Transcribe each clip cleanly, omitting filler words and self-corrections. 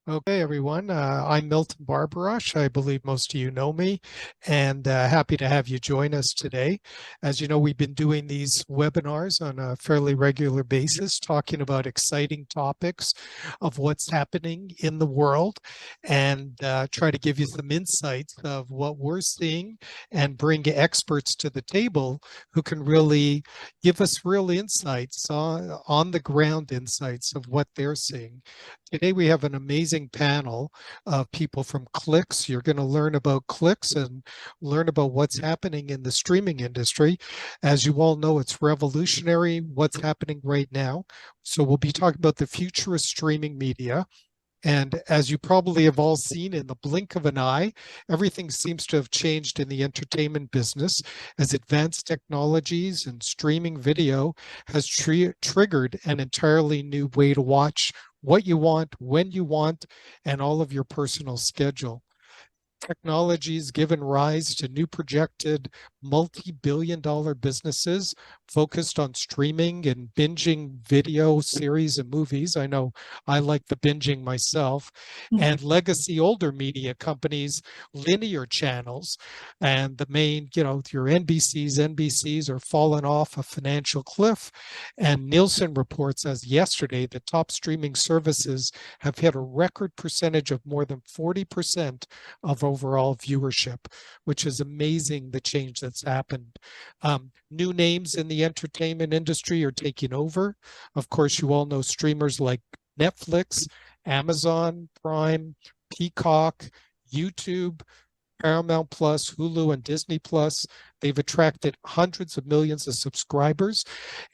Okay, everyone. I'm Milton Barbarash. I believe most of you know me, and happy to have you join us today. As you know, we've been doing these webinars on a fairly regular basis, talking about exciting topics of what's happening in the world, and try to give you some insights of what we're seeing and bring experts to the table who can really give us real insights on the ground insights of what they're seeing. Today we have an amazing panel of people from Clix. You're going to learn about Clix and learn about what's happening in the streaming industry. As you all know, it's revolutionary what's happening right now. So we'll be talking about the future of streaming media. And as you probably have all seen in the blink of an eye, everything seems to have changed in the entertainment business as advanced technologies and streaming video has triggered an entirely new way to watch what you want, when you want, and all of your personal schedule. Technologies given rise to new projected multi-billion-dollar businesses focused on streaming and binging video series and movies. I know I like the binging myself. And legacy older media companies, linear channels, and the main, your NBCs are falling off a financial cliff. And Nielsen reports as yesterday that top streaming services have hit a record percentage of more than 40% of overall viewership, which is amazing, the change that's happened. New names in the entertainment industry are taking over. Of course, you all know streamers like Netflix, Amazon Prime, Peacock, YouTube, Paramount Plus, Hulu, and Disney Plus. They've attracted hundreds of millions of subscribers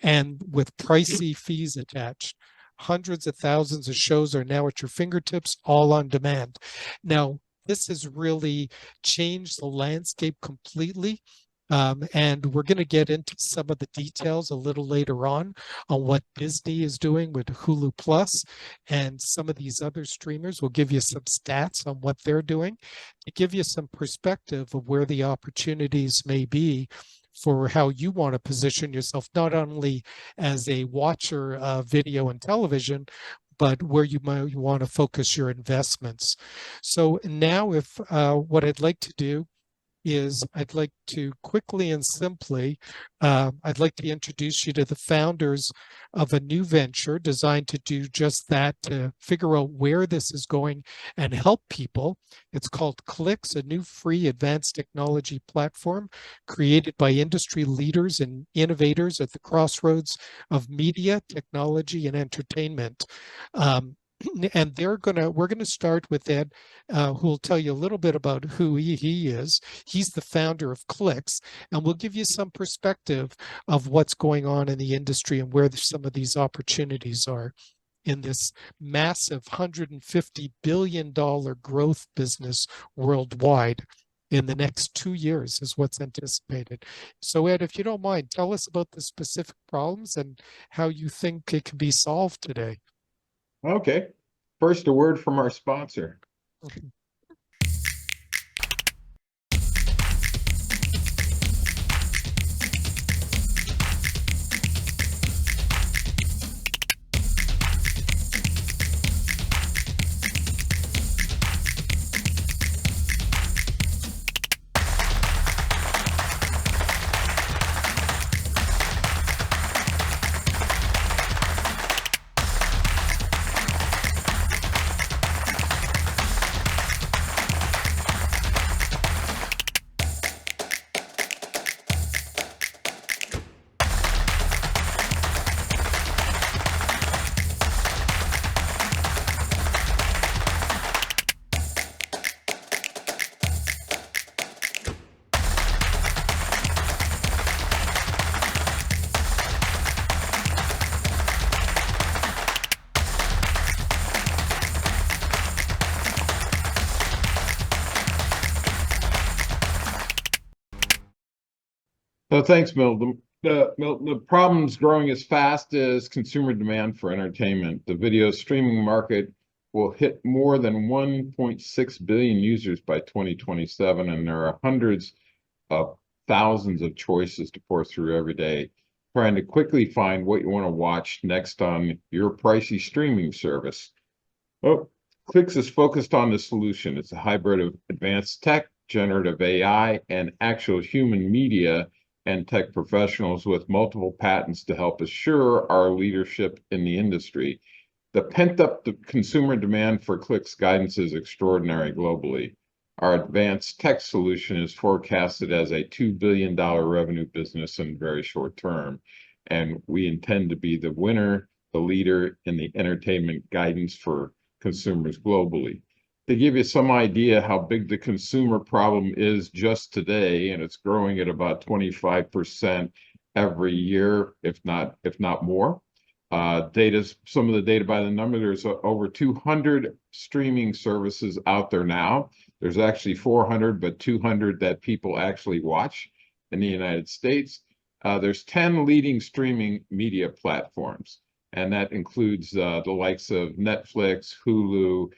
and with pricey fees attached. Hundreds of thousands of shows are now at your fingertips, all on demand. Now, this has really changed the landscape completely. And we're going to get into some of the details a little later on what Disney is doing with Hulu Plus, and some of these other streamers will give you some stats on what they're doing to give you some perspective of where the opportunities may be for how you want to position yourself, not only as a watcher of video and television, but where you might want to focus your investments. So now, if what I'd like to do is I'd like to quickly and simply, I'd like to introduce you to the founders of a new venture designed to do just that, to figure out where this is going and help people. It's called Clix, a new free advanced technology platform created by industry leaders and innovators at the crossroads of media, technology, and entertainment. And we're gonna start with Ed, who will tell you a little bit about who he is. He's the founder of Clix, and we'll give you some perspective of what's going on in the industry and where some of these opportunities are in this massive $150 billion growth business worldwide in the next 2 years is what's anticipated. So Ed, if you don't mind, tell us about the specific problems and how you think it can be solved today. Okay. First, a word from our sponsor. So thanks, Milton. The problem's growing as fast as consumer demand for entertainment. The video streaming market will hit more than 1.6 billion users by 2027, and there are hundreds of thousands of choices to pour through every day, trying to quickly find what you want to watch next on your pricey streaming service. Oh, Clix is focused on the solution. It's a hybrid of advanced tech, generative AI, and actual human media and tech professionals with multiple patents to help assure our leadership in the industry. The pent-up consumer demand for Clix guidance is extraordinary globally. Our advanced tech solution is forecasted as a $2 billion revenue business in very short term, and we intend to be the winner, the leader in the entertainment guidance for consumers globally. To give you some idea how big the consumer problem is just today, and it's growing at about 25% every year, if not more. Some of the data by the number, there's over 200 streaming services out there now. There's actually 400, but 200 that people actually watch in the United States. There's 10 leading streaming media platforms, and that includes the likes of Netflix, Hulu,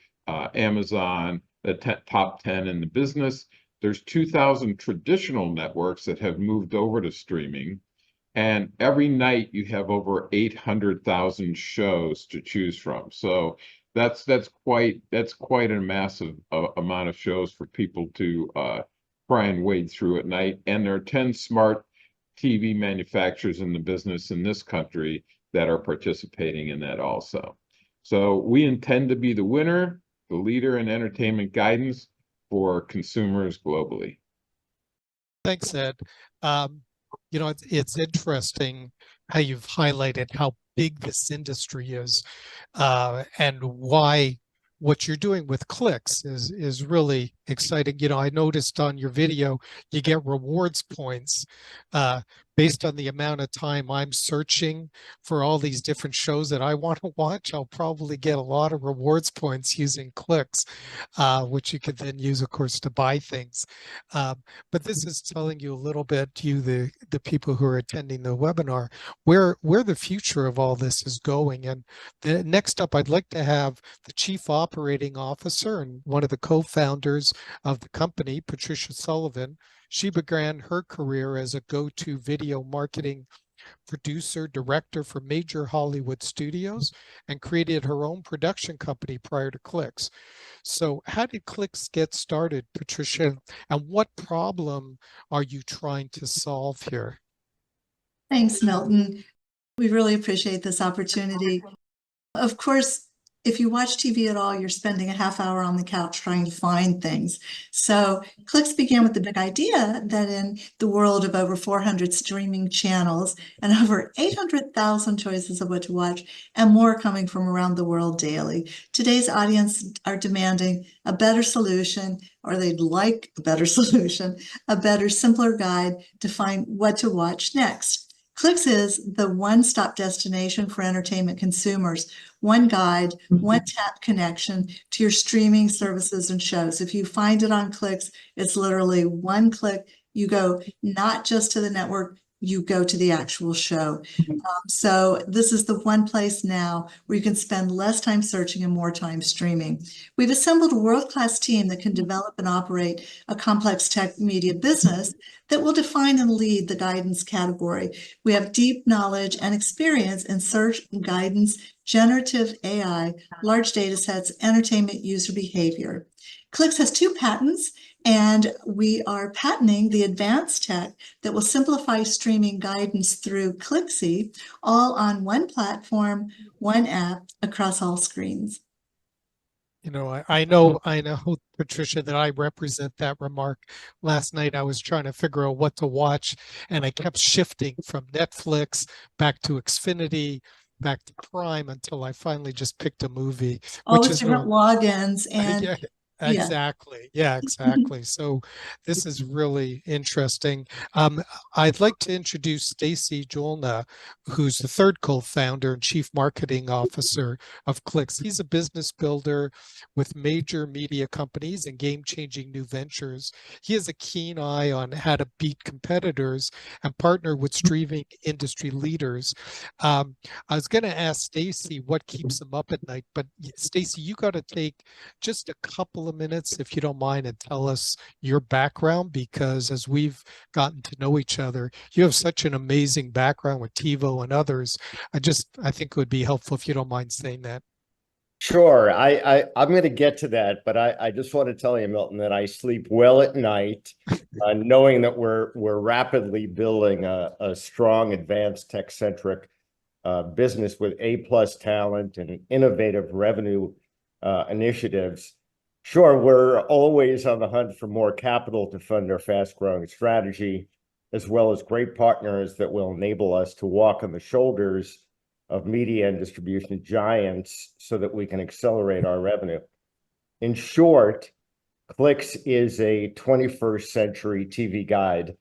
Amazon, the top 10 in the business. There's 2,000 traditional networks that have moved over to streaming. And every night you have over 800,000 shows to choose from. So that's quite a massive amount of shows for people to try and wade through at night. And there are 10 smart TV manufacturers in the business in this country that are participating in that also. So we intend to be the winner, the leader in entertainment guidance for consumers globally. Thanks, Ed. You know, it's interesting how you've highlighted how big this industry is, and why what you're doing with Clix is really exciting. You know, I noticed on your video you get rewards points based on the amount of time I'm searching for all these different shows that I want to watch. I'll probably get a lot of rewards points using Clix, which you could then use, of course, to buy things. But this is telling you a little bit, you the people who are attending the webinar, where the future of all this is going. And next up, I'd like to have the Chief Operating Officer and one of the co-founders of the company, Patricia Sullivan. She began her career as a go-to video marketing producer, director for major Hollywood studios, and created her own production company prior to Clix. So how did Clix get started, Patricia? And what problem are you trying to solve here? Thanks, Milton. We really appreciate this opportunity. Of course, if you watch TV at all, you're spending a half hour on the couch trying to find things. So Clix began with the big idea that in the world of over 400 streaming channels and over 800,000 choices of what to watch, and more coming from around the world daily, today's audience are demanding a better solution, or they'd like a better solution, a better, simpler guide to find what to watch next. Clix is the one-stop destination for entertainment consumers. One guide, one tap connection to your streaming services and shows. If you find it on Clix, it's literally one click. You go not just to the network, you go to the actual show. So this is the one place now where you can spend less time searching and more time streaming. We've assembled a world-class team that can develop and operate a complex tech media business that will define and lead the guidance category. We have deep knowledge and experience in search and guidance, generative AI, large data sets, entertainment user behavior. Clix has 2 patents, and we are patenting the advanced tech that will simplify streaming guidance through Clixy, all on one platform, one app across all screens. You know, I know, Patricia, that I represent that remark. Last night I was trying to figure out what to watch, and I kept shifting from Netflix back to Xfinity, back to Prime, until I finally just picked a movie, All which the is different logins and yeah, yeah. exactly. Yeah, exactly. So this is really interesting. I'd like to introduce Stacy Jolna, who's the third co-founder and chief marketing officer of Clix. He's a business builder with major media companies and game-changing new ventures. He has a keen eye on how to beat competitors and partner with streaming industry leaders. I was going to ask Stacy what keeps him up at night, but Stacy, you got to take just a couple of minutes, if you don't mind, and tell us your background, because as we've gotten to know each other, you have such an amazing background with TiVo and others. I think it would be helpful if you don't mind saying that. Sure. I'm going to get to that, but I just want to tell you, Milton, that I sleep well at night, knowing that we're rapidly building a strong, advanced, tech-centric business with A-plus talent and innovative revenue initiatives. Sure, we're always on the hunt for more capital to fund our fast-growing strategy, as well as great partners that will enable us to walk on the shoulders of media and distribution giants so that we can accelerate our revenue. In short, Clix is a 21st century TV guide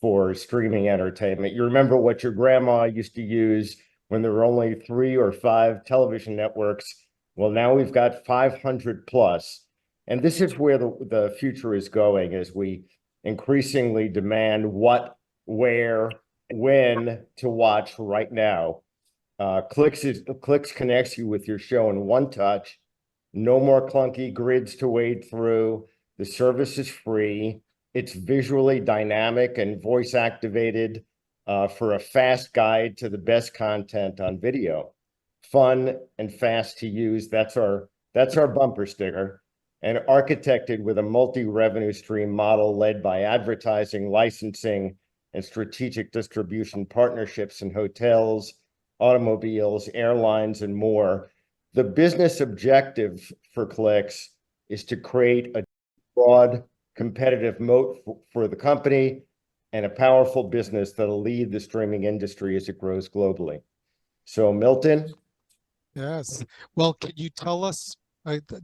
for streaming entertainment. You remember what your grandma used to use when there were only 3 or 5 television networks. Well, now we've got 500 plus. And this is where the future is going as we increasingly demand what, where, when to watch right now. Clix connects you with your show in one touch. No more clunky grids to wade through. The service is free. It's visually dynamic and voice activated for a fast guide to the best content on video. Fun and fast to use. That's our bumper sticker. And architected with a multi-revenue stream model led by advertising, licensing, and strategic distribution partnerships in hotels, automobiles, airlines, and more. The business objective for Clix is to create a broad competitive moat for the company and a powerful business that'll lead the streaming industry as it grows globally. So, Milton? Yes. Well, can you tell us,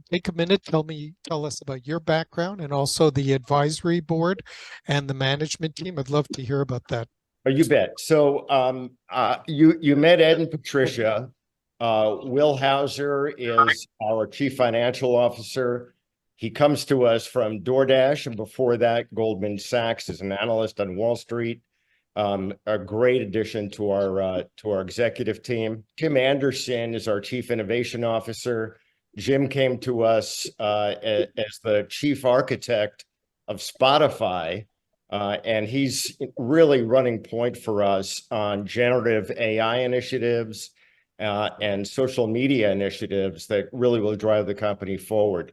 take a minute, tell us about your background and also the advisory board and the management team. I'd love to hear about that. Oh, you bet. So you met Ed and Patricia. Will Hauser is our chief financial officer. He comes to us from DoorDash, and before that, Goldman Sachs as an analyst on Wall Street. A great addition to our executive team. Jim Anderson is our chief innovation officer. Jim came to us as the chief architect of Spotify. And he's really running point for us on generative AI initiatives and social media initiatives that really will drive the company forward.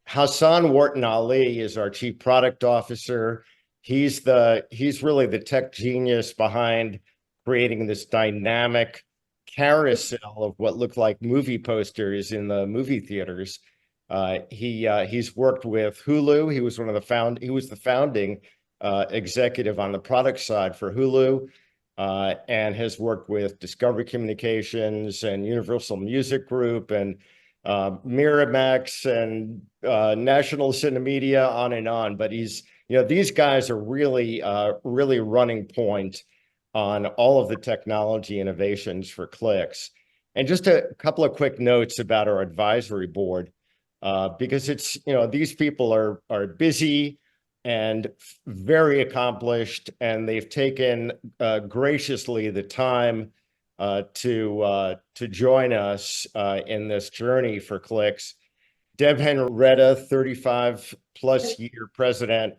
Hassan Wharton Ali is our chief product officer. He's really the tech genius behind creating this dynamic carousel of what look like movie posters in the movie theaters. He's worked with Hulu. He was the founding executive on the product side for Hulu, and has worked with Discovery Communications and Universal Music Group and Miramax and National Cinemedia, on and on. But these guys are really running point on all of the technology innovations for Clix. And just a couple of quick notes about our advisory board, because these people are busy and very accomplished, and they've taken graciously the time to join us in this journey for Clix. Deb Henrietta, 35 plus year president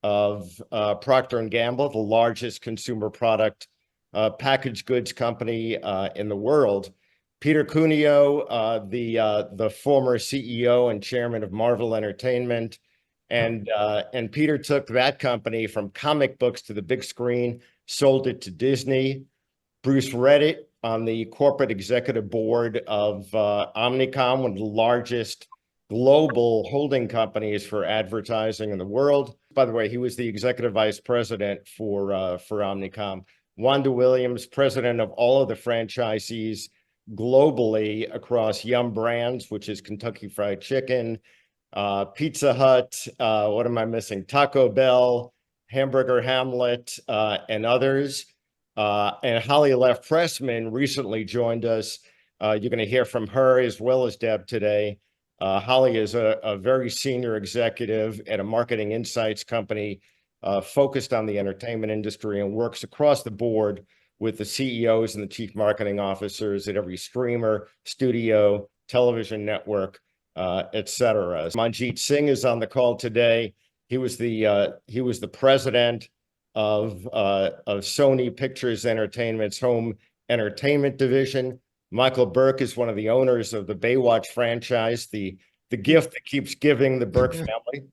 of Procter & Gamble, the largest consumer product packaged goods company in the world. Peter Cuneo, the former CEO and chairman of Marvel Entertainment. And Peter took that company from comic books to the big screen, sold it to Disney. Bruce Reddit on the corporate executive board of Omnicom, one of the largest global holding companies for advertising in the world. By the way, he was the executive vice president for Omnicom. Wanda Williams, president of all of the franchisees globally across Yum Brands, which is Kentucky Fried Chicken, Pizza Hut, what am I missing? Taco Bell, Hamburger Hamlet, and others. And Holly Leff-Pressman recently joined us. You're going to hear from her as well as Deb today. Holly is a very senior executive at a marketing insights company focused on the entertainment industry and works across the board with the CEOs and the chief marketing officers at every streamer, studio, television network, et cetera. Manjeet Singh is on the call today. He was the president of Sony Pictures Entertainment's home entertainment division. Michael Burke is one of the owners of the Baywatch franchise, the gift that keeps giving, the Burke family.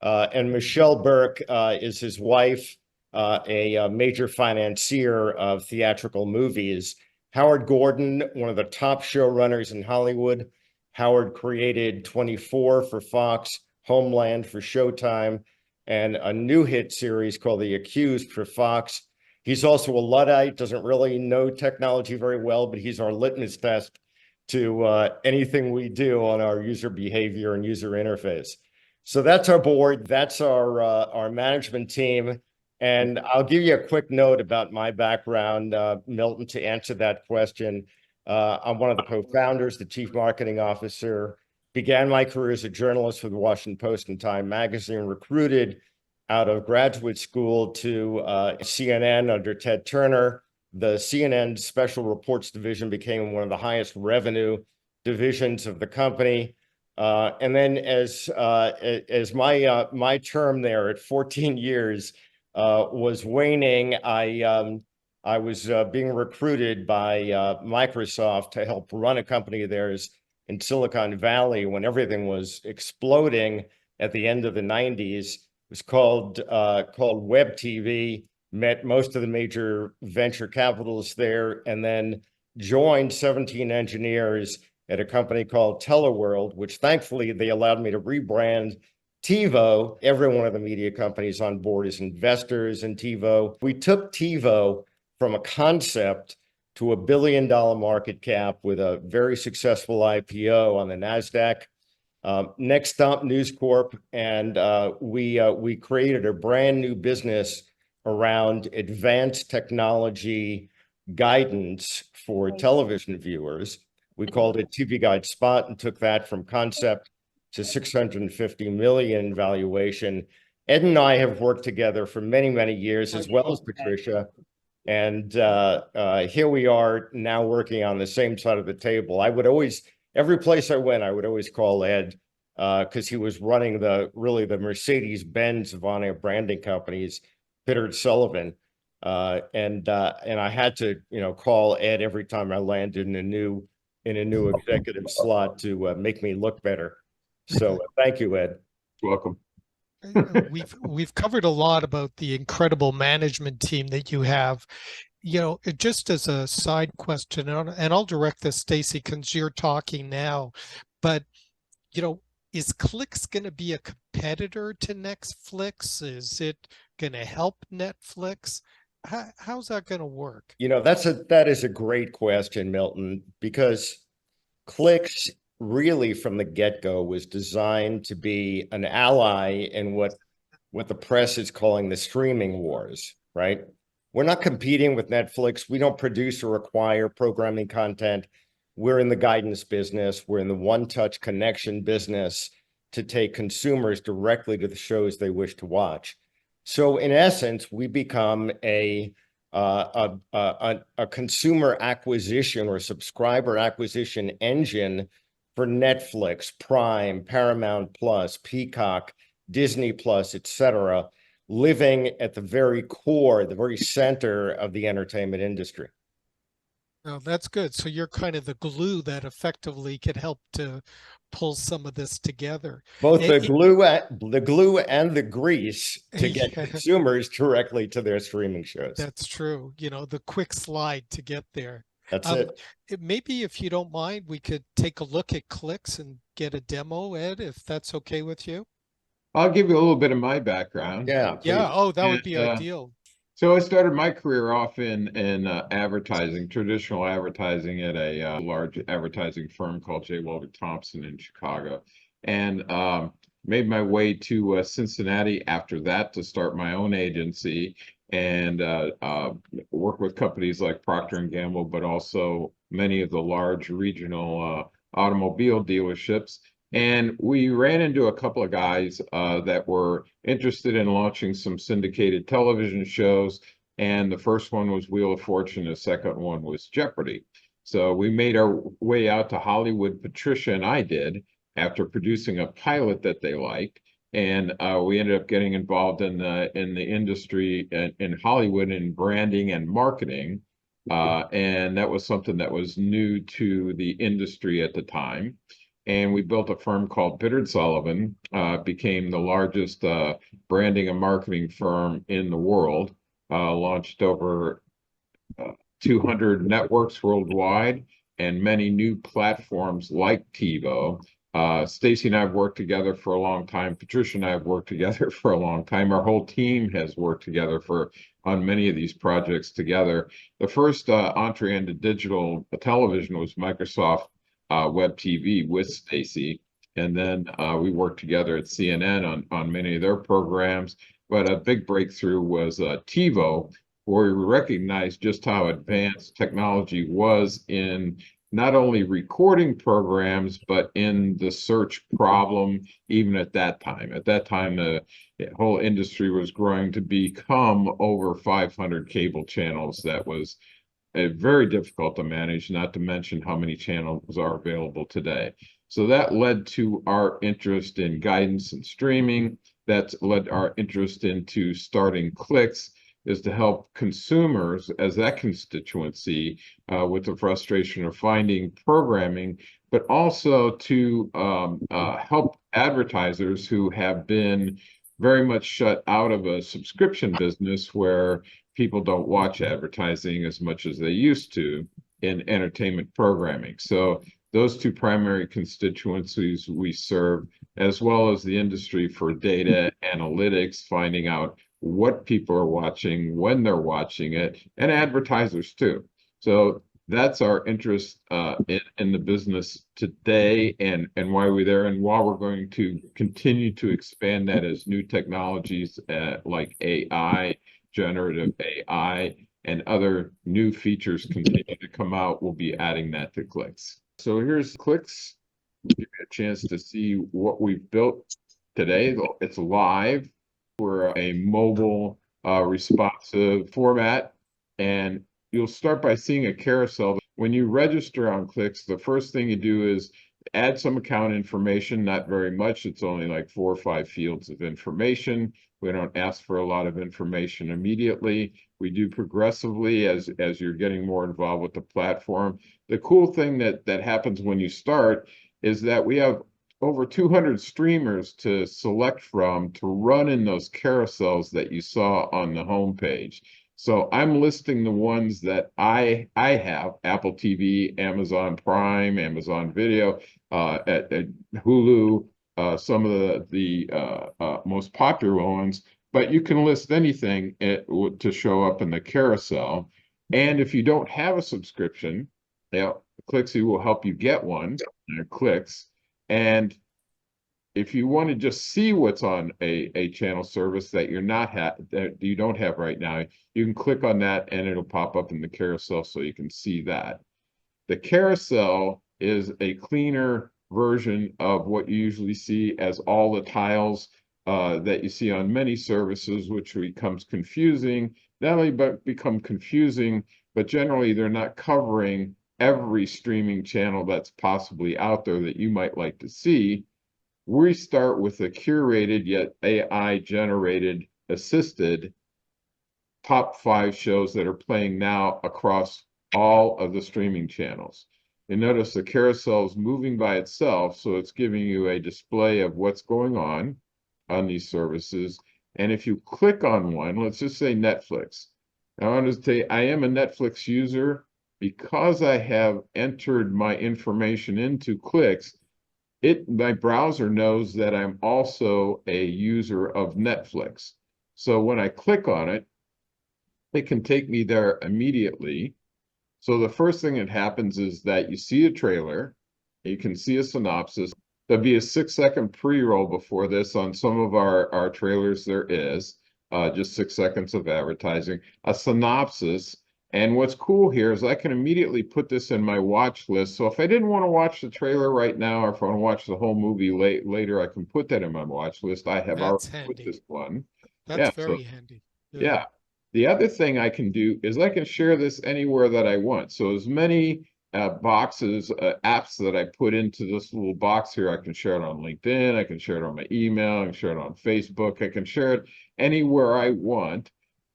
And Michelle Burke is his wife, a major financier of theatrical movies. Howard Gordon, one of the top showrunners in Hollywood. Howard created 24 for Fox, Homeland for Showtime, and a new hit series called The Accused for Fox. He's also a Luddite, doesn't really know technology very well, but he's our litmus test to anything we do on our user behavior and user interface. So that's our board, that's our management team. And I'll give you a quick note about my background, Milton, to answer that question. I'm one of the co-founders, the chief marketing officer, began my career as a journalist for the Washington Post and Time magazine, recruited out of graduate school to CNN under Ted Turner. The CNN Special Reports Division became one of the highest revenue divisions of the company. And then as my term there at 14 years was waning, I was being recruited by Microsoft to help run a company of theirs in Silicon Valley when everything was exploding at the end of the 90s. It was called Web TV, met most of the major venture capitalists there, and then joined 17 engineers at a company called Teleworld, which thankfully they allowed me to rebrand TiVo. Every one of the media companies on board is investors in TiVo. We took TiVo from a concept to $1 billion market cap with a very successful IPO on the NASDAQ. Next stop, News Corp, and we created a brand new business around advanced technology guidance for television viewers. We called it TV Guide Spot and took that from concept to 650 million valuation. Ed and I have worked together for many, many years, as well as Patricia. And here we are now working on the same side of the table. I would always, every place I went, I would always call Ed because he was running the Mercedes-Benz of on-air branding companies, Pittard Sullivan. And I had to, call Ed every time I landed in a new executive slot to make me look better. So thank you, Ed. Welcome. We've covered a lot about the incredible management team that you have. Just as a side question, and I'll direct this, Stacy, because you're talking now, but is Clix going to be a competitor to Netflix? Is it going to help Netflix? How's that going to work? That is a great question, Milton, because Clix really from the get-go was designed to be an ally in what the press is calling the streaming wars, right? We're not competing with Netflix. We don't produce or acquire programming content. We're in the guidance business. We're in the one-touch connection business to take consumers directly to the shows they wish to watch. So in essence, we become a consumer acquisition or subscriber acquisition engine for Netflix, Prime, Paramount Plus, Peacock, Disney Plus, etc., living at the very core, the very center of the entertainment industry. Oh, that's good. So you're kind of the glue that effectively could help to pull some of this together. Both the glue and the grease to get consumers directly to their streaming shows. That's true. The quick slide to get there. That's it. Maybe if you don't mind, we could take a look at Clix and get a demo, Ed, if that's okay with you. I'll give you a little bit of my background. Yeah. Yeah. Oh, that would be ideal. So I started my career off in advertising, traditional advertising at a large advertising firm called J. Walter Thompson in Chicago, and made my way to Cincinnati after that to start my own agency and work with companies like Procter & Gamble, but also many of the large regional automobile dealerships. And we ran into a couple of guys that were interested in launching some syndicated television shows. And the first one was Wheel of Fortune. The second one was Jeopardy. So we made our way out to Hollywood, Patricia and I did, after producing a pilot that they liked. And we ended up getting involved in the industry in Hollywood in branding and marketing. And that was something that was new to the industry at the time. And we built a firm called Biddard Sullivan, became the largest branding and marketing firm in the world, launched over 200 networks worldwide and many new platforms like TiVo. Stacy and I have worked together for a long time. Patricia and I have worked together for a long time. Our whole team has worked together on many of these projects together. The first entree into digital television was Microsoft Web TV with Stacy. And then we worked together at CNN on many of their programs. But a big breakthrough was TiVo, where we recognized just how advanced technology was in not only recording programs, but in the search problem, even at that time. At that time, the whole industry was growing to become over 500 cable channels. That was very difficult to manage, not to mention how many channels are available today. So that led to our interest in guidance and streaming. That's led our interest into starting Clix, is to help consumers as that constituency with the frustration of finding programming, but also to help advertisers who have been very much shut out of a subscription business where people don't watch advertising as much as they used to in entertainment programming. So those two primary constituencies we serve, as well as the industry for data analytics, finding out what people are watching, when they're watching it, and advertisers too. So that's our interest in the business today and why we're there, and why we're going to continue to expand that as new technologies like AI, generative AI, and other new features continue to come out. We'll be adding that to Clix. So here's Clix. Give you a chance to see what we've built today. It's live. We're a mobile responsive format, and you'll start by seeing a carousel. When you register on Clix, the first thing you do is add some account information, not very much. It's only like 4 or 5 fields of information. We don't ask for a lot of information immediately. We do progressively as you're getting more involved with the platform. The cool thing that happens when you start is that we have over 200 streamers to select from to run in those carousels that you saw on the homepage. So I'm listing the ones that I have: Apple TV, Amazon Prime, Amazon Video, at Hulu, some of the most popular ones. But you can list anything to show up in the carousel. And if you don't have a subscription, Clixy will help you get one. Clix. And if you want to just see what's on a channel service that that you don't have right now, you can click on that and it'll pop up in the carousel so you can see that. The carousel is a cleaner version of what you usually see as all the tiles that you see on many services, which becomes confusing. Not only become confusing, but generally they're not covering every streaming channel that's possibly out there that you might like to see. We start with a curated yet AI generated assisted top 5 shows that are playing now across all of the streaming channels. And notice the carousel is moving by itself, so it's giving you a display of what's going on these services. And if you click on one, let's just say Netflix. Now, I want to say I am a Netflix user. Because I have entered my information into Clix, my browser knows that I'm also a user of Netflix. So when I click on it, it can take me there immediately. So the first thing that happens is that you see a trailer, you can see a synopsis. There'll be a 6-second pre-roll before this. On some of our trailers there is just 6 seconds of advertising, a synopsis. And what's cool here is I can immediately put this in my watch list. So if I didn't want to watch the trailer right now, or if I want to watch the whole movie later, I can put that in my watch list. I have already put this one. That's very handy. Yeah. The other thing I can do is I can share this anywhere that I want. So as many boxes, apps that I put into this little box here, I can share it on LinkedIn, I can share it on my email, I can share it on Facebook, I can share it anywhere I want.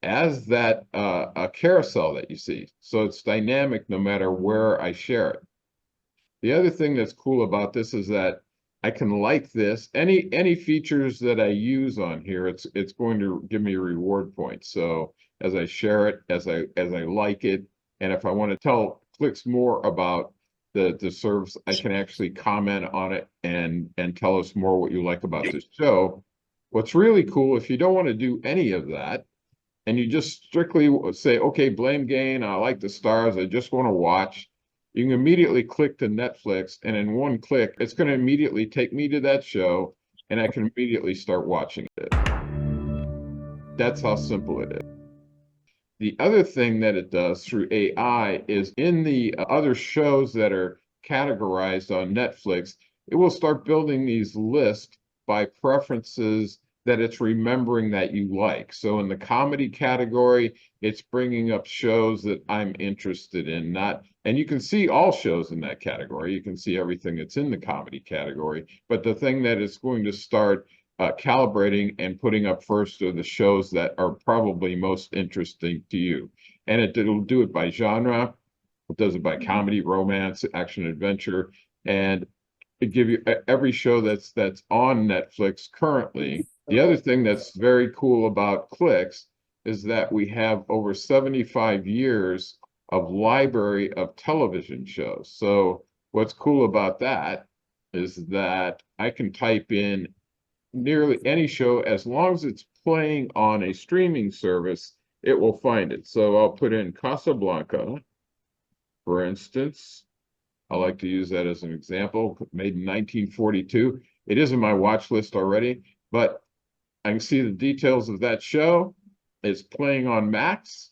as that a carousel that you see. So it's dynamic no matter where I share it. The other thing that's cool about this is that I can like this. Any features that I use on here, it's going to give me reward points. So as I share it, as I like it, and if I want to tell Clix more about the service, I can actually comment on it and tell us more what you like about this show. What's really cool, if you don't want to do any of that, and you just strictly say, okay, blame game, I like the stars, I just want to watch, you can immediately click to Netflix, and in one click, it's going to immediately take me to that show, and I can immediately start watching it. That's how simple it is. The other thing that it does through AI is in the other shows that are categorized on Netflix, it will start building these lists by preferences that it's remembering that you like. So in the comedy category, it's bringing up shows that I'm interested in, not, and you can see all shows in that category. You can see everything that's in the comedy category. But the thing that it's going to start calibrating and putting up first are the shows that are probably most interesting to you. And it'll do it by genre. It does it by comedy, romance, action, adventure, and it give you every show that's on Netflix currently. The other thing that's very cool about Clix is that we have over 75 years of library of television shows. So what's cool about that is that I can type in nearly any show, as long as it's playing on a streaming service, it will find it. So I'll put in Casablanca, for instance. I like to use that as an example, made in 1942. It is in my watch list already, but I can see the details of that show. It's playing on Max.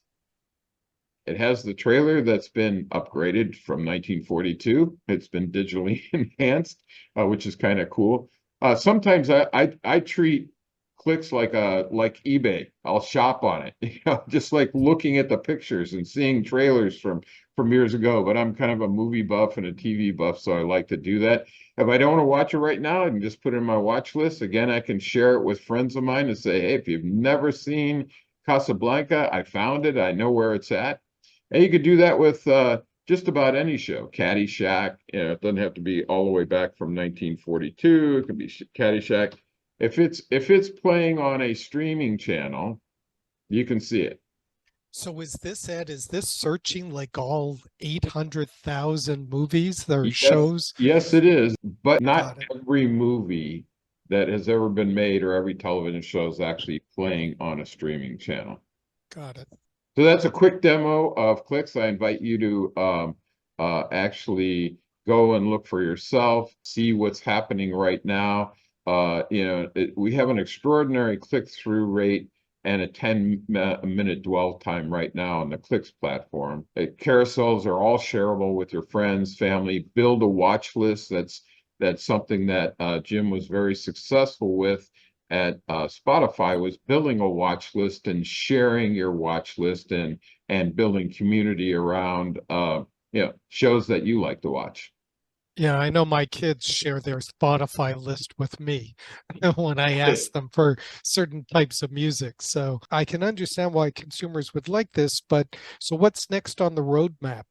It has the trailer that's been upgraded from 1942. It's been digitally enhanced, which is kind of cool. Sometimes I treat Clix like eBay. I'll shop on it, just like looking at the pictures and seeing trailers from years ago. But I'm kind of a movie buff and a TV buff, so I like to do that. If I don't want to watch it right now, I can just put it in my watch list. Again, I can share it with friends of mine and say, hey, if you've never seen Casablanca, I found it. I know where it's at. And you could do that with just about any show. Caddyshack, it doesn't have to be all the way back from 1942. It could be Caddyshack. If it's playing on a streaming channel, you can see it. So is this searching like all 800,000 movies or shows? Yes, it is, but not every movie that has ever been made or every television show is actually playing on a streaming channel. Got it. So that's a quick demo of Clix. I invite you to actually go and look for yourself, see what's happening right now. We have an extraordinary click-through rate and a 10-minute dwell time right now on the Clix platform. Carousels are all shareable with your friends, family. Build a watch list. That's something that Jim was very successful with at Spotify, was building a watch list and sharing your watch list and building community around shows that you like to watch. Yeah, I know my kids share their Spotify list with me when I ask them for certain types of music. So I can understand why consumers would like this, but so what's next on the roadmap,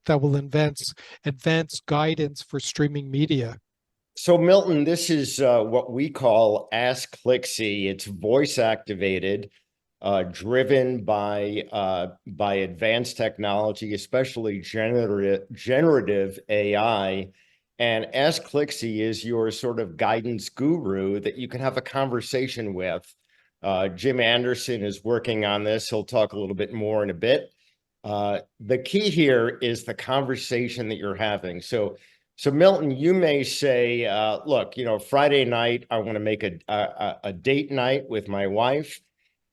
that will advance guidance for streaming media? So Milton, this is what we call Ask Clixy. It's voice activated, driven by advanced technology, especially generative AI. And Ask Clixy is your sort of guidance guru that you can have a conversation with. Jim Anderson is working on this. He'll talk a little bit more in a bit. The key here is the conversation that you're having. So Milton, you may say, look, Friday night, I want to make a date night with my wife.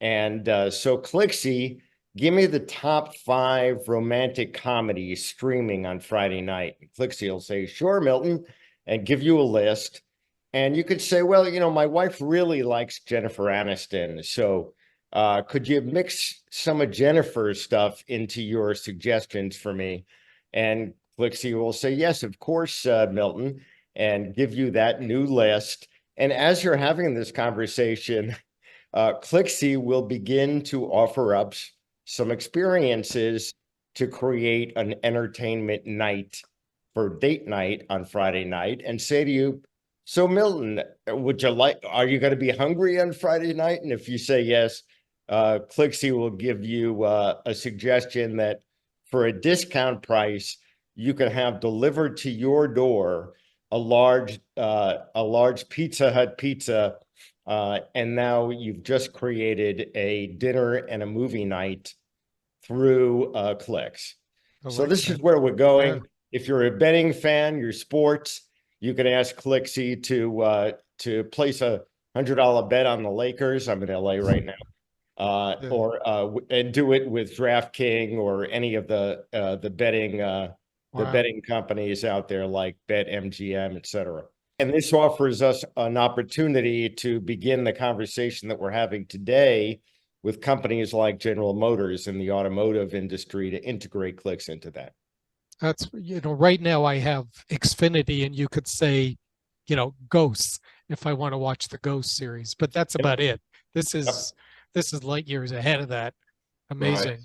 And so Clixy, give me the top 5 romantic comedies streaming on Friday night. Clixy will say, sure, Milton, and give you a list. And you could say, well, my wife really likes Jennifer Aniston. So could you mix some of Jennifer's stuff into your suggestions for me? And Clixy will say, yes, of course, Milton, and give you that new list. And as you're having this conversation, Clixy will begin to offer up some experiences to create an entertainment night for date night on Friday night and say to you, so Milton, are you going to be hungry on Friday night? And if you say yes, Clixy will give you a suggestion that for a discount price, you can have delivered to your door a large Pizza Hut pizza, and now you've just created a dinner and a movie night through Clix. So this is where we're going. Yeah. If you're a betting fan, you're sports, you can ask Clixy to place $100 bet on the Lakers. I'm in LA right now, and do it with DraftKings or any of the betting companies out there like BetMGM, et cetera. And this offers us an opportunity to begin the conversation that we're having today with companies like General Motors in the automotive industry to integrate Clix into that. That's, right now I have Xfinity, and you could say, Ghosts if I want to watch the Ghost series, but that's about it. This is light years ahead of that. Amazing. Right.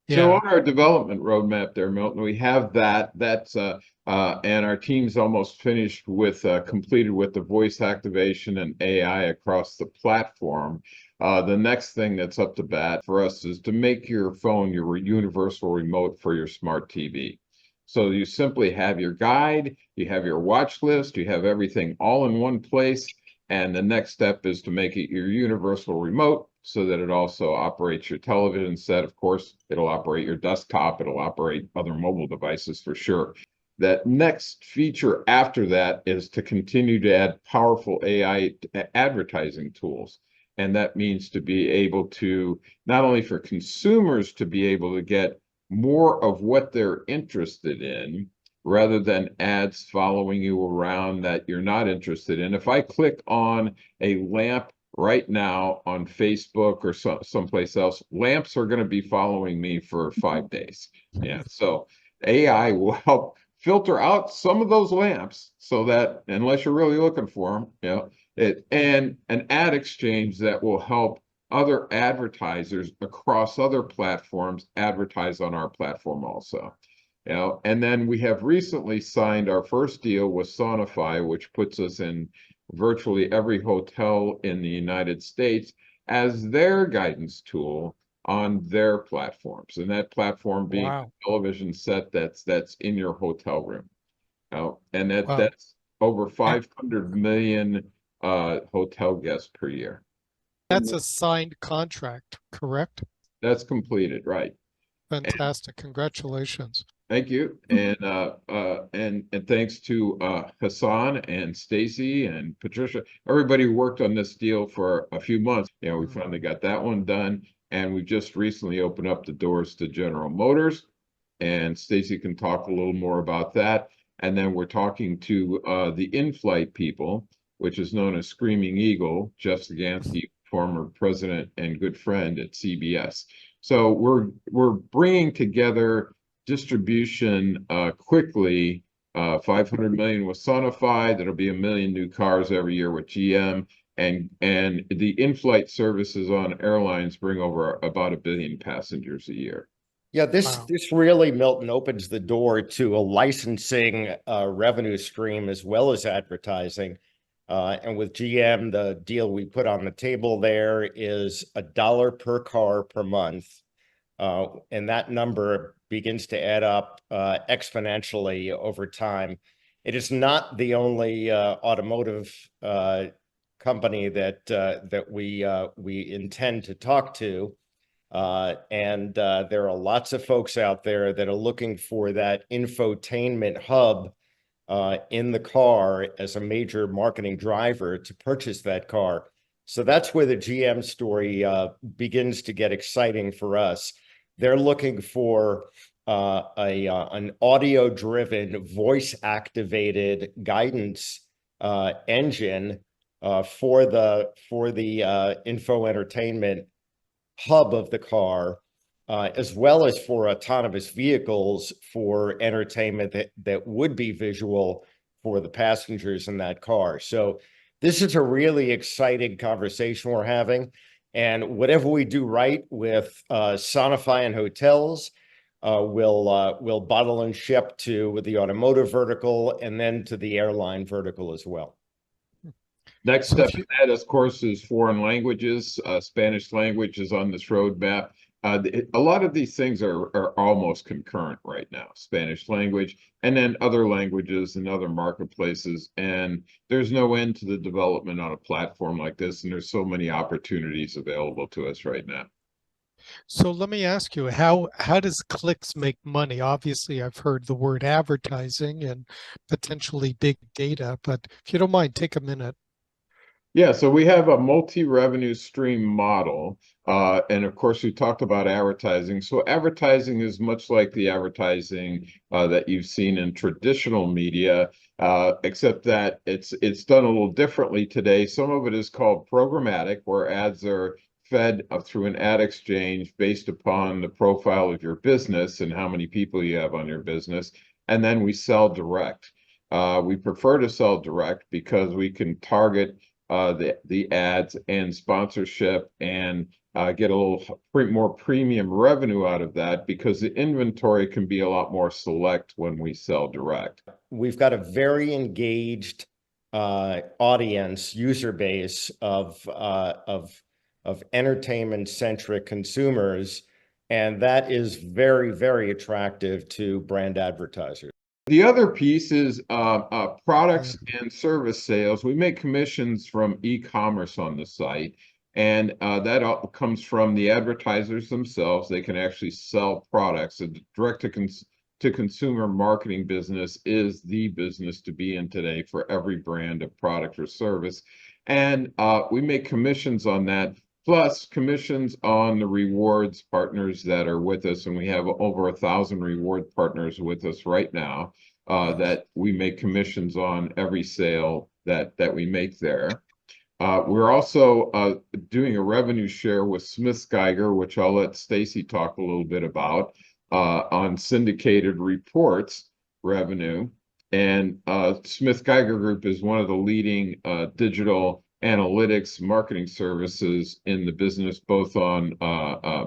Yeah. So on our development roadmap there, Milton, we have that's and our team's almost finished with completed with the voice activation and AI across the platform. The next thing that's up to bat for us is to make your phone your universal remote for your smart TV. So you simply have your guide, you have your watch list, you have everything all in one place. And the next step is to make it your universal remote so that it also operates your television set. Of course, it'll operate your desktop, it'll operate other mobile devices for sure. That next feature after that is to continue to add powerful AI advertising tools. And that means to be able to, not only for consumers to be able to get more of what they're interested in, rather than ads following you around that you're not interested in. If I click on a lamp right now on Facebook or someplace else, lamps are going to be following me for 5 days. Yeah, so AI will help filter out some of those lamps so that, unless you're really looking for them, and an ad exchange that will help other advertisers across other platforms advertise on our platform also. And then we have recently signed our first deal with Sonify, which puts us in virtually every hotel in the United States as their guidance tool on their platforms. And that platform being a television set that's in your hotel room. And that's over 500 million hotel guests per year. That's a signed contract, correct? That's completed, right? Fantastic. Congratulations. Thank you. And thanks to Hassan and Stacy and Patricia, everybody who worked on this deal for a few months. We finally got that one done. And we just recently opened up the doors to General Motors. And Stacy can talk a little more about that. And then we're talking to the in-flight people, which is known as Screaming Eagle, Jeff Sagansky, former president and good friend at CBS. So we're bringing together distribution quickly. 500 million with Sonify. That'll be 1 million new cars every year with GM, and the in-flight services on airlines bring over about 1 billion passengers a year. Yeah, this really, Milton, opens the door to a licensing revenue stream as well as advertising. And with GM, the deal we put on the table there is $1 per car per month. And that number begins to add up exponentially over time. It is not the only automotive company that we intend to talk to. And there are lots of folks out there that are looking for that infotainment hub in the car as a major marketing driver to purchase that car. So that's where the GM story begins to get exciting for us. They're looking for an audio-driven, voice-activated guidance engine for the info entertainment hub of the car, as well as for autonomous vehicles for entertainment that would be visual for the passengers in that car. So this is a really exciting conversation we're having. And whatever we do right with sonifying hotels, we'll bottle and ship to the automotive vertical and then to the airline vertical as well. Next So step if you, ahead, of course, is foreign languages. Spanish language is on this roadmap. A lot of these things are almost concurrent right now, Spanish language, and then other languages and other marketplaces. And there's no end to the development on a platform like this. And there's so many opportunities available to us right now. so let me ask you, how does Clix make money? Obviously, I've heard the word advertising and potentially big data, but if you don't mind, take a minute. Yeah, so we have a multi-revenue stream model. And of course, we talked about advertising. So advertising is much like the advertising that you've seen in traditional media, except that it's done a little differently today. Some of it is called programmatic, where ads are fed through an ad exchange based upon the profile of your business and how many people you have on your business. And then we sell direct. We prefer to sell direct because we can target the ads and sponsorship and get a little more premium revenue out of that because the inventory can be a lot more select when we sell direct. We've got a very engaged audience, user base of entertainment-centric consumers, and that is very, very attractive to brand advertisers. The other piece is products and service sales. We make commissions from e-commerce on the site, and that all comes from the advertisers themselves. They can actually sell products. A direct-to-consumer marketing business is the business to be in today for every brand of product or service. And we make commissions on that, plus commissions on the rewards partners that are with us. And we have over 1,000 reward partners with us right now that we make commissions on every sale that we make there. We're also doing a revenue share with Smith Geiger, which I'll let Stacy talk a little bit about, on syndicated reports revenue. And Smith Geiger Group is one of the leading digital analytics marketing services in the business, both on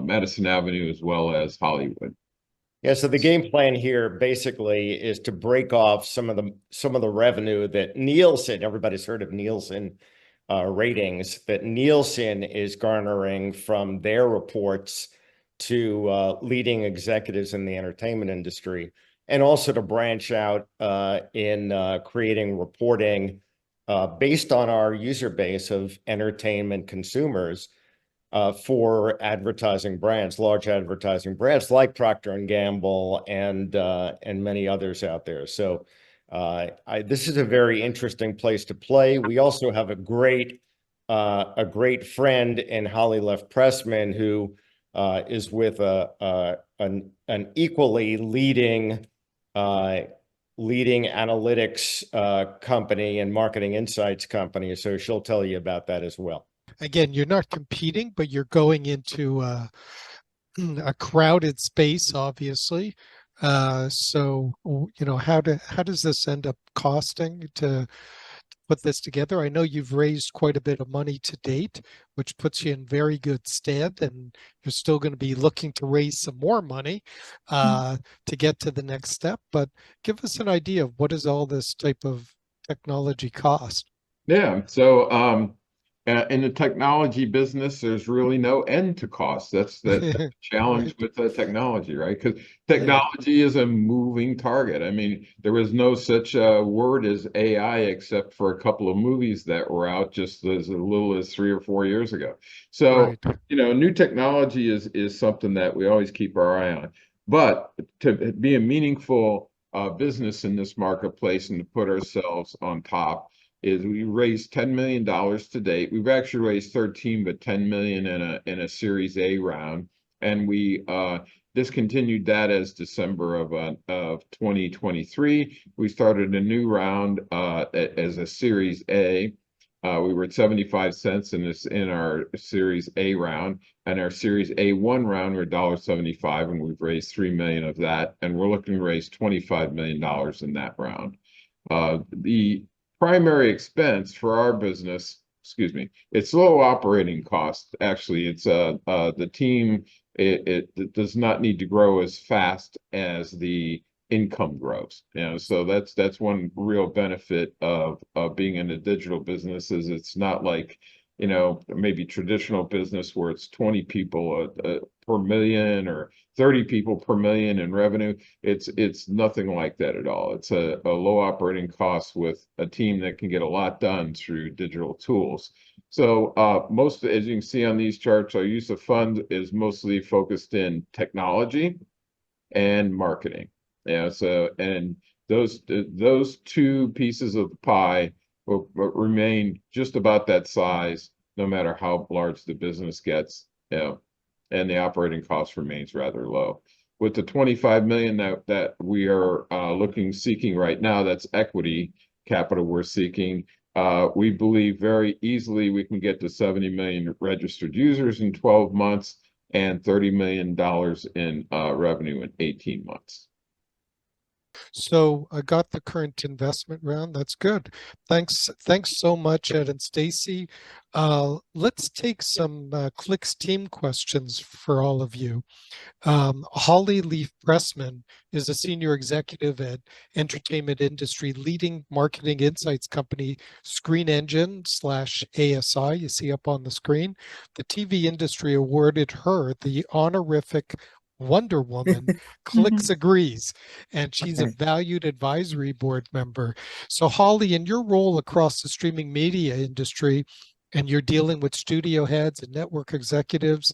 Madison Avenue as well as Hollywood. Yeah, so the game plan here basically is to break off some of the revenue that Nielsen, everybody's heard of Nielsen ratings, that Nielsen is garnering from their reports to leading executives in the entertainment industry, and also to branch out in creating reporting based on our user base of entertainment consumers for advertising brands, large advertising brands like Procter & Gamble and many others out there. So this is a very interesting place to play. We also have a great friend in Holly Leff Pressman who is with an equally leading analytics company and marketing insights company. So she'll tell you about that as well. Again, you're not competing, but you're going into a crowded space, obviously. So, how does this end up costing to put this together? I know you've raised quite a bit of money to date, which puts you in very good stead, and you're still going to be looking to raise some more money to get to the next step. But give us an idea of what does all this type of technology cost? Yeah, so in the technology business, there's really no end to cost. That's the challenge with the technology, right? Because technology is a moving target. I mean, there was no such word as AI except for a couple of movies that were out just as little as 3 or 4 years ago. So, new technology is something that we always keep our eye on. But to be a meaningful business in this marketplace and to put ourselves on top, is we raised $10 million to date. We've actually raised 13, but 10 million in a Series A round, and we discontinued that as December of 2023. We started a new round as a Series A. We were at 75 cents in our Series A round, and our Series A1 round we're $1.75, and we've raised 3 million of that, and we're looking to raise $25 million in that round. The primary expense for our business excuse me, it's low operating cost. Actually, it's the team, it does not need to grow as fast as the income grows. So that's one real benefit of being in a digital business, is it's not like, maybe traditional business where it's 20 people per million or 30 people per million in revenue. It's nothing like that at all. It's a low operating cost with a team that can get a lot done through digital tools. So most, as you can see on these charts, our use of fund is mostly focused in technology and marketing. So, and those two pieces of the pie will remain just about that size, no matter how large the business gets, and the operating cost remains rather low. With the 25 million that we are seeking right now, that's equity capital we're seeking. We believe very easily we can get to 70 million registered users in 12 months and $30 million in revenue in 18 months. So I got the current investment round. That's good. Thanks so much, Ed and Stacy. Let's take some Clix team questions for all of you. Holly Leaf Pressman is a senior executive at entertainment industry leading marketing insights company Screen Engine /ASI. You see up on the screen. The TV industry awarded her the honorific Wonder Woman. Clix agrees, and she's a valued advisory board member. So Holly, in your role across the streaming media industry, and you're dealing with studio heads and network executives,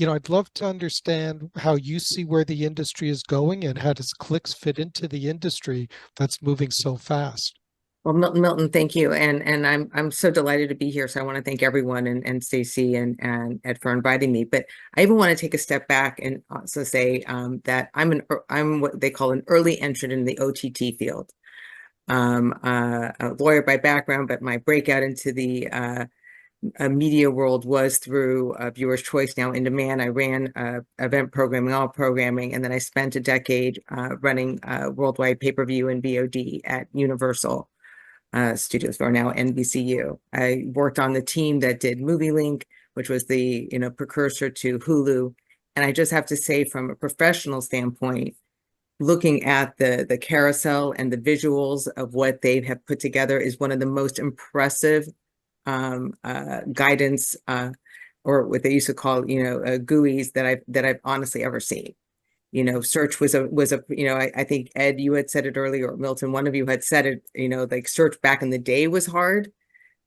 I'd love to understand how you see where the industry is going and how does Clix fit into the industry that's moving so fast. Well, Milton, thank you. And I'm so delighted to be here. So I want to thank everyone and Stacy and Ed for inviting me. But I even want to take a step back and also say that I'm what they call an early entrant in the OTT field. A lawyer by background, but my breakout into the media world was through Viewer's Choice, now In Demand. I ran event programming, all programming, and then I spent a decade running worldwide pay-per-view and VOD at Universal Studios, or now NBCU. I worked on the team that did Movie Link, which was the precursor to Hulu. And I just have to say, from a professional standpoint, looking at the carousel and the visuals of what they have put together is one of the most impressive guidance, or what they used to call, GUIs that I've honestly ever seen. Search was I think Ed, you had said it earlier, or Milton, one of you had said it, like search back in the day was hard,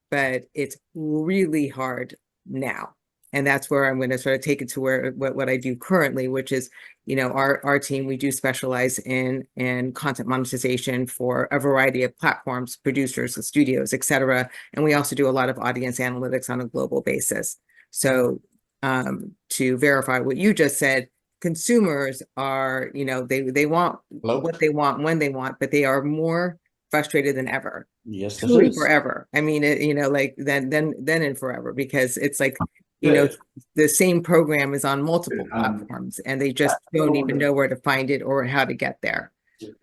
but it's really hard now. And that's where I'm going to sort of take it to what I do currently, which is, our team, we do specialize in content monetization for a variety of platforms, producers, studios, et cetera. And we also do a lot of audience analytics on a global basis. So to verify what you just said, consumers are, they want what they want when they want, but they are more frustrated than ever. Yes, Truly forever. I mean, like then and forever, because it's like, the same program is on multiple platforms and they just don't even know where to find it or how to get there.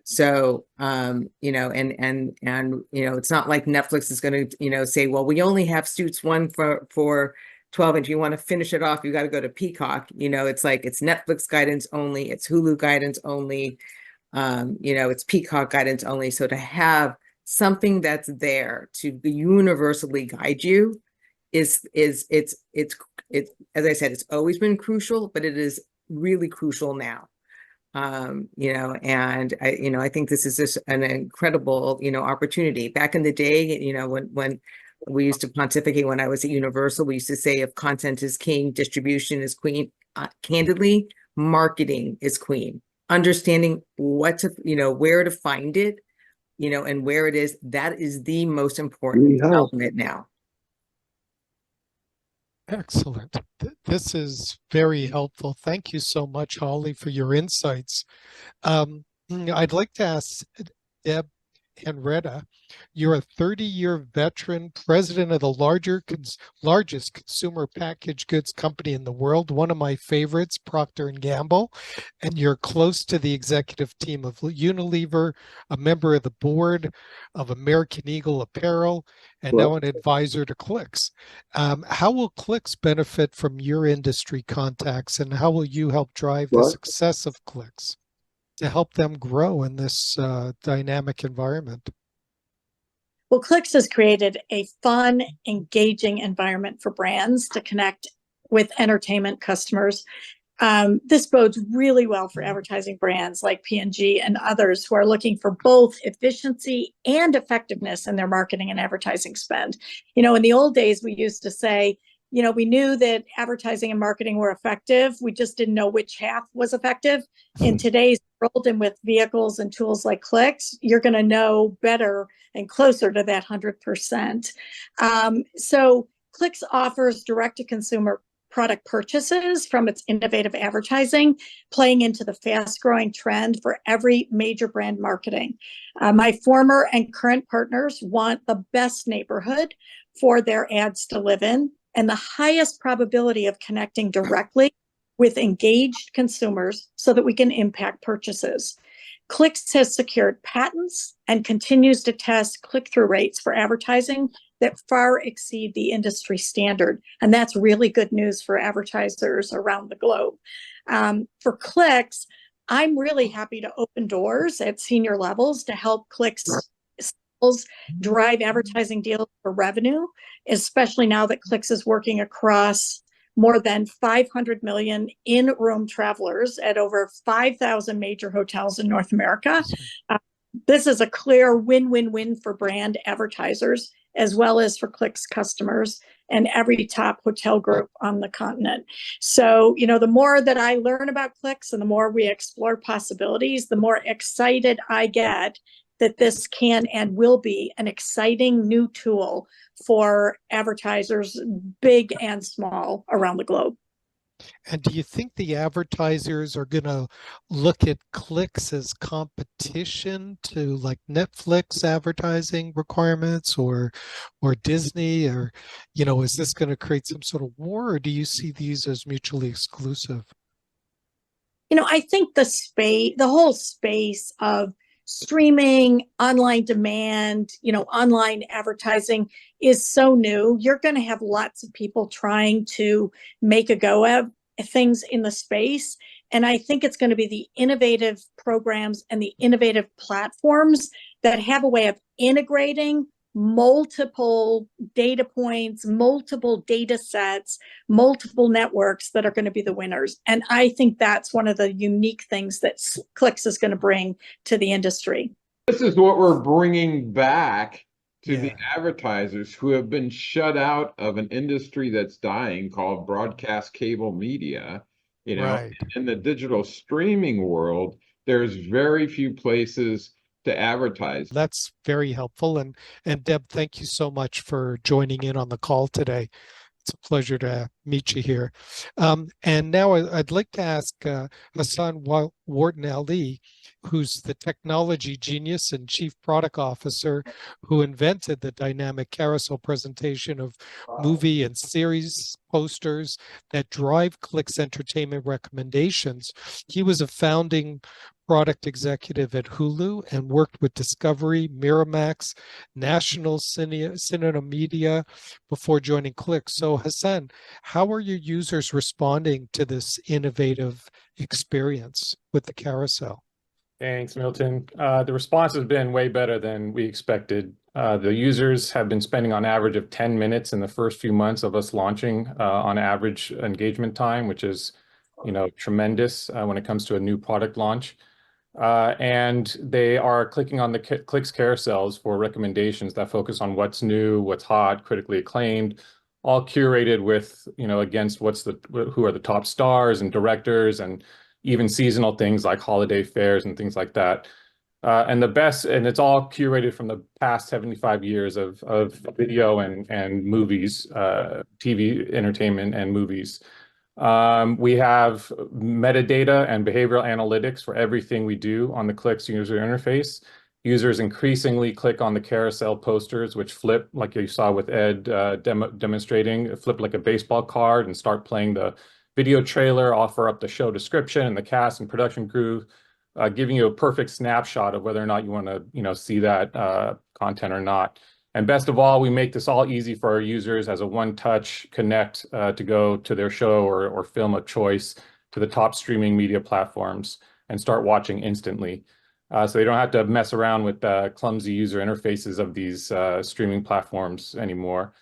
So, and it's not like Netflix is going to, say, well, we only have Suits 1 for 12, and if you want to finish it off, you got to go to Peacock. It's like, it's Netflix guidance only, it's Hulu guidance only, it's Peacock guidance only. So to have something that's there to universally guide you it's as I said, it's always been crucial, but it is really crucial now. And I think this is just an incredible, opportunity. Back in the day, when we used to pontificate, when I was at Universal, we used to say, if content is king, distribution is queen. Candidly, marketing is queen. Understanding what to, where to find it, and where it is, that is the most important element now. Excellent. This is very helpful. Thank you so much, Holly, for your insights. I'd like to ask Deb Henretta. You're a 30-year veteran, president of the largest consumer packaged goods company in the world, one of my favorites, Procter and Gamble, and you're close to the executive team of Unilever, a member of the board of American Eagle Apparel, and now an advisor to Clix. How will Clix benefit from your industry contacts, and how will you help drive the success of Clix to help them grow in this dynamic environment? Well, Clix has created a fun, engaging environment for brands to connect with entertainment customers. This bodes really well for advertising brands like P&G and others who are looking for both efficiency and effectiveness in their marketing and advertising spend. You know, in the old days, we used to say, you know, we knew that advertising and marketing were effective. We just didn't know which half was effective. In today's world, and with vehicles and tools like Clix, you're going to know better and closer to that 100%. So Clix offers direct-to-consumer product purchases from its innovative advertising, playing into the fast-growing trend for every major brand marketing. My former and current partners want the best neighborhood for their ads to live in, and the highest probability of connecting directly with engaged consumers so that we can impact purchases. Clix has secured patents and continues to test click-through rates for advertising that far exceed the industry standard. And that's really good news for advertisers around the globe. For Clix, I'm really happy to open doors at senior levels to help Clix drive advertising deals for revenue, especially now that Clix is working across more than 500 million in-room travelers at over 5,000 major hotels in North America. This is a clear win-win-win for brand advertisers, as well as for Clix customers and every top hotel group on the continent. So, you know, the more that I learn about Clix and the more we explore possibilities, the more excited I get that this can and will be an exciting new tool for advertisers, big and small, around the globe. And do you think the advertisers are going to look at Clix as competition to like Netflix advertising requirements or Disney, or, you know, is this going to create some sort of war, or do you see these as mutually exclusive? You know, I think the whole space of streaming, online demand, you know, online advertising is so new. You're going to have lots of people trying to make a go of things in the space. And I think it's going to be the innovative programs and the innovative platforms that have a way of integrating multiple data points, multiple data sets, multiple networks that are going to be the winners. And I think that's one of the unique things that Clix is going to bring to the industry. This is what we're bringing back to the advertisers who have been shut out of an industry that's dying called broadcast cable media. You know, Right. in the digital streaming world, there's very few places to advertise. That's very helpful. And Deb, thank you so much for joining in on the call today. It's a pleasure to meet you here. And now I'd like to ask Hassan Wharton Ali, who's the technology genius and chief product officer who invented the dynamic carousel presentation of movie and series posters that drive Clix entertainment recommendations. He was a founding product executive at Hulu and worked with Discovery, Miramax, National Cinema Media before joining Clix. So Hassan, how are your users responding to this innovative experience with the carousel? Thanks, Milton. The response has been way better than we expected. The users have been spending on average of 10 minutes in the first few months of us launching on average engagement time, which is, you know, tremendous when it comes to a new product launch. And they are clicking on the Clix carousels for recommendations that focus on what's new, what's hot, critically acclaimed, all curated with, you know, against who are the top stars and directors, and even seasonal things like holiday fairs and things like that. And it's all curated from the past 75 years of video and movies, TV entertainment and movies. We have metadata and behavioral analytics for everything we do on the Clix user interface. users increasingly click on the carousel posters, which flip, like you saw with Ed demonstrating, flip like a baseball card and start playing the video trailer, offer up the show description and the cast and production crew, giving you a perfect snapshot of whether or not you want to, see that content or not. And best of all, we make this all easy for our users as a one-touch connect to go to their show or film of choice to the top streaming media platforms and start watching instantly. So they don't have to mess around with clumsy user interfaces of these streaming platforms anymore.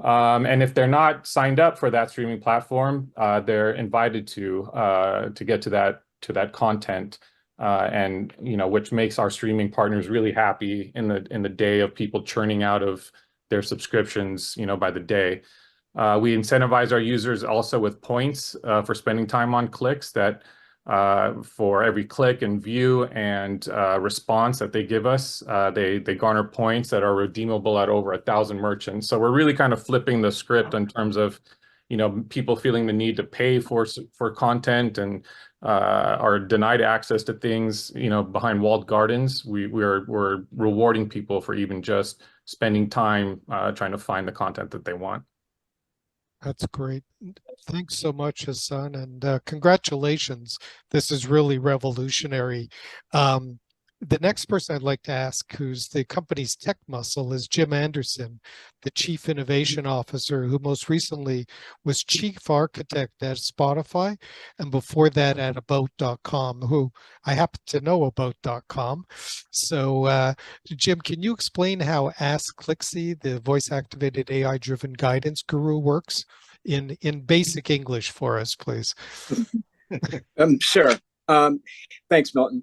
And if they're not signed up for that streaming platform, they're invited to get to that content. And which makes our streaming partners really happy in the day of people churning out of their subscriptions, by the day. We incentivize our users also with points for spending time on Clix that for every click and view and response that they give us, they garner points that are redeemable at over 1,000 merchants. So we're really kind of flipping the script in terms of people feeling the need to pay for content and are denied access to things, behind walled gardens. We're rewarding people for even just spending time trying to find the content that they want. That's great. Thanks so much, Hassan, and congratulations. This is really revolutionary. The next person I'd like to ask, who's the company's tech muscle, is Jim Anderson, the Chief Innovation Officer, who most recently was Chief Architect at Spotify, and before that at About.com, who I happen to know About.com. So, Jim, can you explain how Ask Clixy, the voice-activated AI-driven guidance guru, works in basic English for us, please? Sure. Thanks, Milton.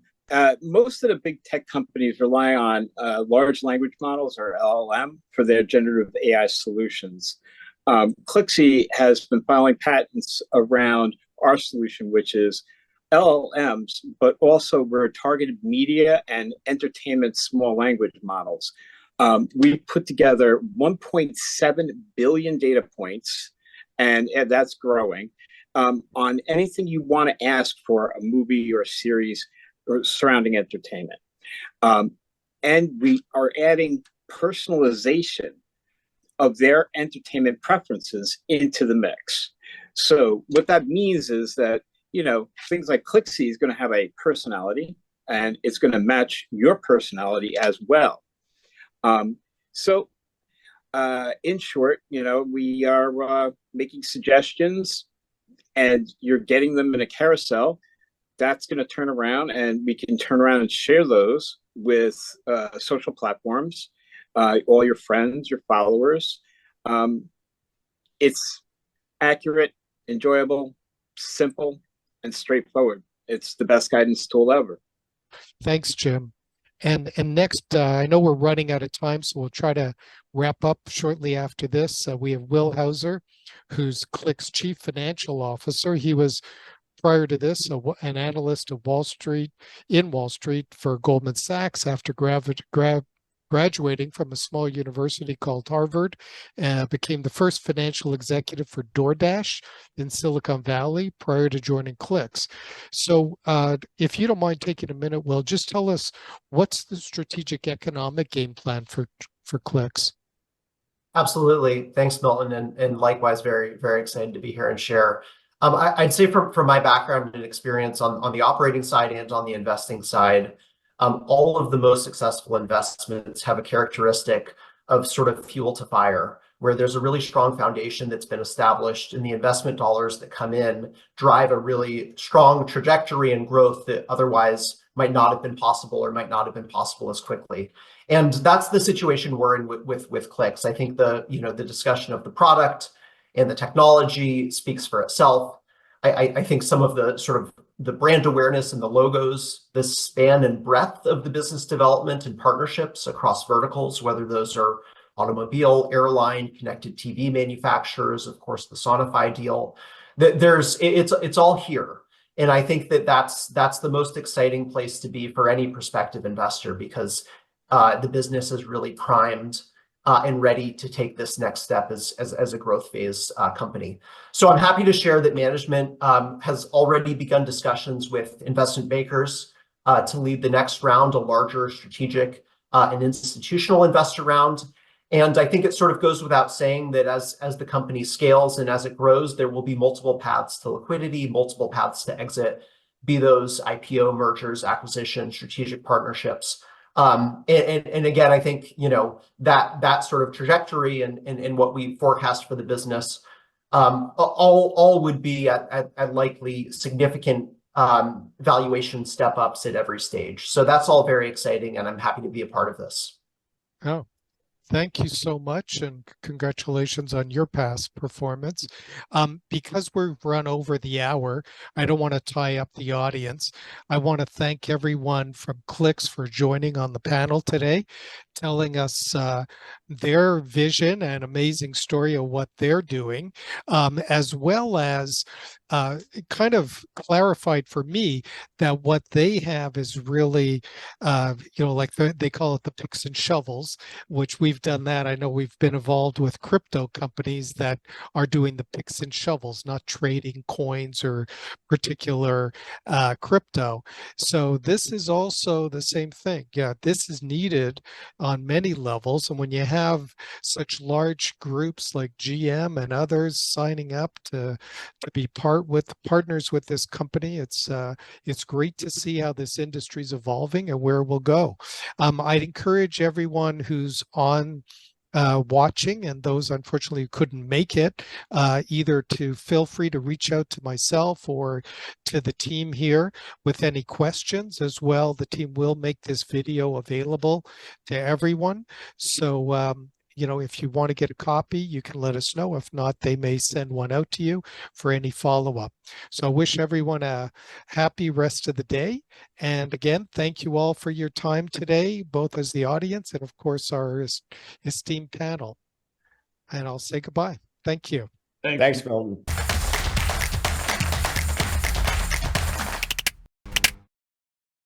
Most of the big tech companies rely on large language models, or LLM, for their generative AI solutions. Clixy has been filing patents around our solution, which is LLMs, but also we're targeted media and entertainment small language models. We put together 1.7 billion data points, and that's growing, on anything you want to ask for a movie or a series or surrounding entertainment. And we are adding personalization of their entertainment preferences into the mix. So what that means is that, things like Clixy is going to have a personality, and it's going to match your personality as well. So in short, we are making suggestions, and you're getting them in a carousel. That's going to turn around, and we can turn around and share those with social platforms, all your friends, your followers. It's accurate, enjoyable, simple, and straightforward. It's the best guidance tool ever. Thanks, Jim. And next, I know we're running out of time, so we'll try to wrap up shortly after this. We have Will Hauser, who's Clix's Chief Financial Officer. He was, prior to this, an analyst of Wall Street for Goldman Sachs after graduating from a small university called Harvard, became the first financial executive for DoorDash in Silicon Valley prior to joining Clix. So if you don't mind taking a minute, Will, just tell us what's the strategic economic game plan for Clix? Absolutely. Thanks, Milton. And likewise, very, very excited to be here and share. I'd say from my background and experience on the operating side and on the investing side, all of the most successful investments have a characteristic of sort of fuel to fire, where there's a really strong foundation that's been established, and the investment dollars that come in drive a really strong trajectory and growth that otherwise might not have been possible or might not have been possible as quickly. And that's the situation we're in with Clix. I think the discussion of the product and the technology speaks for itself. I think some of the sort of the brand awareness and the logos, the span and breadth of the business development and partnerships across verticals, whether those are automobile, airline, connected TV manufacturers, of course, the Sonify deal, it's all here. And I think that's the most exciting place to be for any prospective investor, because the business is really primed and ready to take this next step as a growth phase company. So I'm happy to share that management has already begun discussions with investment bankers to lead the next round, a larger strategic and institutional investor round. And I think it sort of goes without saying that as the company scales and as it grows, there will be multiple paths to liquidity, multiple paths to exit, be those IPO, mergers, acquisitions, strategic partnerships. And again, I think, you know, that sort of trajectory and what we forecast for the business, all would be at likely significant valuation step ups at every stage. So that's all very exciting, and I'm happy to be a part of this. Oh, thank you so much, and congratulations on your past performance. Because we've run over the hour, I don't want to tie up the audience. I want to thank everyone from Clix for joining on the panel today, telling us their vision and amazing story of what they're doing, as well as kind of clarified for me that what they have is really, you know, like they call it the picks and shovels, which we've done that. I know we've been involved with crypto companies that are doing the picks and shovels, not trading coins or particular crypto. So this is also the same thing. Yeah, this is needed on many levels. And when you have such large groups like GM and others signing up to be partners with this company, it's great to see how this industry is evolving and where we'll go. I'd encourage everyone who's on watching, and those unfortunately who couldn't make it, either to feel free to reach out to myself or to the team here with any questions as well. The team will make this video available to everyone. So, you know, if you want to get a copy, you can let us know. If not, they may send one out to you for any follow-up. So I wish everyone a happy rest of the day. And again, thank you all for your time today, both as the audience and of course our esteemed panel. And I'll say goodbye. Thank you. Thanks, Milton.